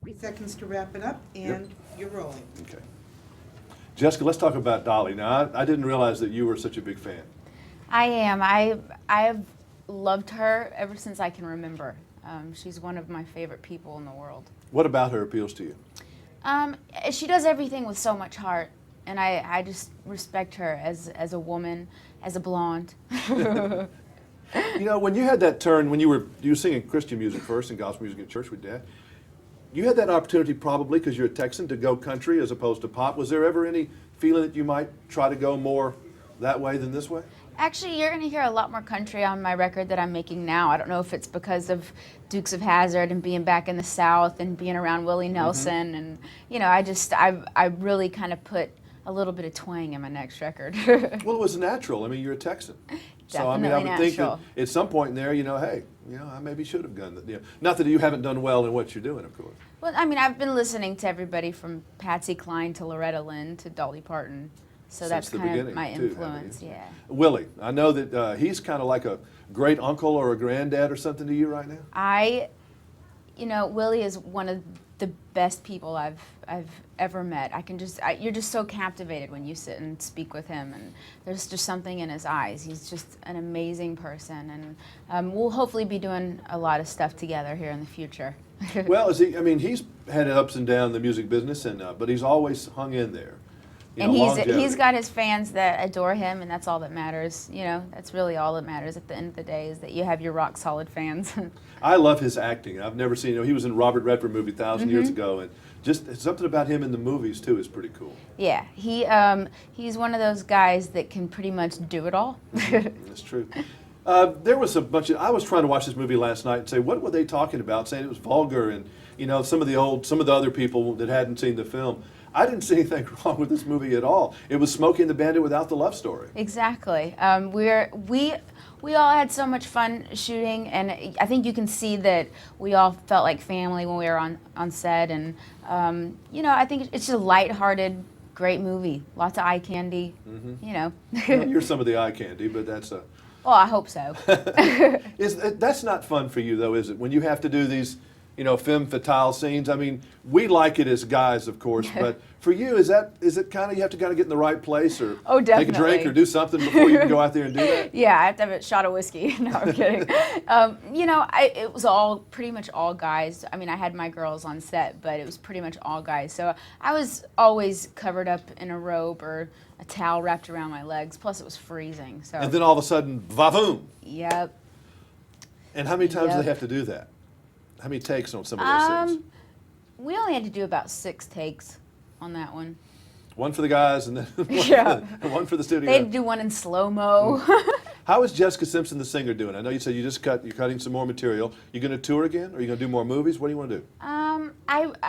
3 seconds to wrap it up, and you're rolling. Okay. Jessica, let's talk about Dolly. Now, I didn't realize that you were such a big fan. I am. I've loved her ever since I can remember. She's one of my favorite people in the world. What about her appeals to you? She does everything with so much heart, and I just respect her as a woman, as a blonde. You know, when you had that turn, when you were singing Christian music first and gospel music at church with Dad, you had that opportunity probably because you're a Texan to go country as opposed to pop. Was there ever any feeling that you might try to go more that way than this way? Actually, you're going to hear a lot more country on my record that I'm making now. I don't know if it's because of Dukes of Hazzard and being back in the South and being around Willie Nelson. And, you know, I really kind of put a little bit of twang in my next record. Well, it was natural. I mean, you're a Texan. So, I mean, Definitely I would think that natural. at some point in there, you know, hey, you know, I maybe should have done that. You know, not that you haven't done well in what you're doing, of course. Well, I mean, I've been listening to everybody from Patsy Cline to Loretta Lynn to Dolly Parton. So Since that's the kind of beginning, my too, influence, haven't you? yeah. Willie, I know that he's kind of like a great uncle or a granddad or something to you right now. You know, Willie is one of the best people I've ever met. You're just so captivated when you sit and speak with him, and there's just something in his eyes. He's just an amazing person, and we'll hopefully be doing a lot of stuff together here in the future. Well, I mean, he's had ups and downs in the music business, but he's always hung in there. You And know, he's longevity. got his fans that adore him, and that's all that matters. You know, that's really all that matters at the end of the day, is that you have your rock solid fans. I love his acting. I've never seen, you know, he was in Robert Redford movie 1,000 years ago, and just something about him in the movies too is pretty cool. Yeah, he's one of those guys that can pretty much do it all. That's true. There was a bunch of, I was trying to watch this movie last night and say, what were they talking about? Saying it was vulgar, and you know, some of the other people that hadn't seen the film. I didn't see anything wrong with this movie at all. It was Smokey and the Bandit without the love story. Exactly. We all had so much fun shooting, and I think you can see that we all felt like family when we were on set. And you know, I think it's just a lighthearted, great movie. Lots of eye candy. You know. Well, you're some of the eye candy, but that's a. Well, I hope so. That's not fun for you though, is it? When you have to do these, you know, femme fatale scenes. I mean, we like it as guys, of course, but for you, is it kind of, you have to kind of get in the right place, or Oh, take a drink definitely. or do something before you can go out there and do that? Yeah, I have to have a shot of whiskey. No, I'm kidding. You know, it was pretty much all guys. I mean, I had my girls on set, but it was pretty much all guys. So I was always covered up in a robe or a towel wrapped around my legs. Plus, it was freezing. So. And then all of a sudden, vavoom! Yep. And how many times do Yep. they have to do that? How many takes on some of those scenes? We only had to do about 6 takes on that one. One for the guys and then Yeah. one for the studio. They had to do one in slow-mo. How is Jessica Simpson, the singer, doing? I know you said you're cutting some more material. You going to tour again? Or are you going to do more movies? What do you want to do?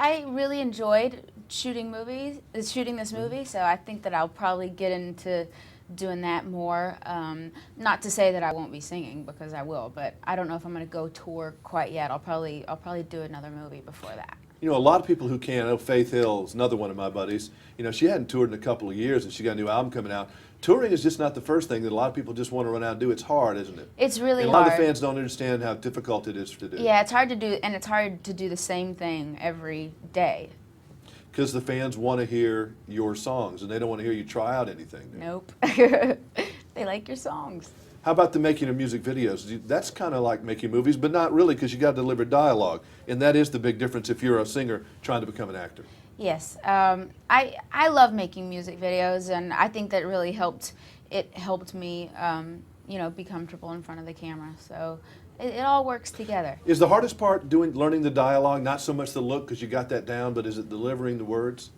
I really enjoyed shooting this movie, so I think that I'll probably get into doing that more. Not to say that I won't be singing, because I will, but I don't know if I'm going to go tour quite yet. I'll probably do another movie before that. You know, a lot of people who can. I know Faith Hill's another one of my buddies. You know, she hadn't toured in a couple of years, and she got a new album coming out. Touring is just not the first thing that a lot of people just want to run out and do. It's hard, isn't it? It's really and a hard. lot of the fans don't understand how difficult it is to do. Yeah, it's hard to do, and it's hard to do the same thing every day. Because the fans want to hear your songs, and they don't want to hear you try out anything. Nope. They like your songs. How about the making of music videos? That's kind of like making movies, but not really, because you got to deliver dialogue, and that is the big difference if you're a singer trying to become an actor. Yes, I love making music videos, and I think that really helped. It helped me, you know, be comfortable in front of the camera. So it all works together. Is the hardest part learning the dialogue? Not so much the look, because you got that down, but is it delivering the words?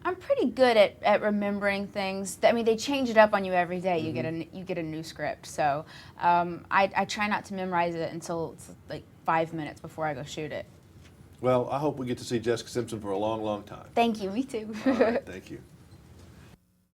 I'm pretty good at remembering things. I mean, they change it up on you every day. You get a new script. So I try not to memorize it until it's like 5 minutes before I go shoot it. Well, I hope we get to see Jessica Simpson for a long, long time. Thank you. Me too. All right, thank you.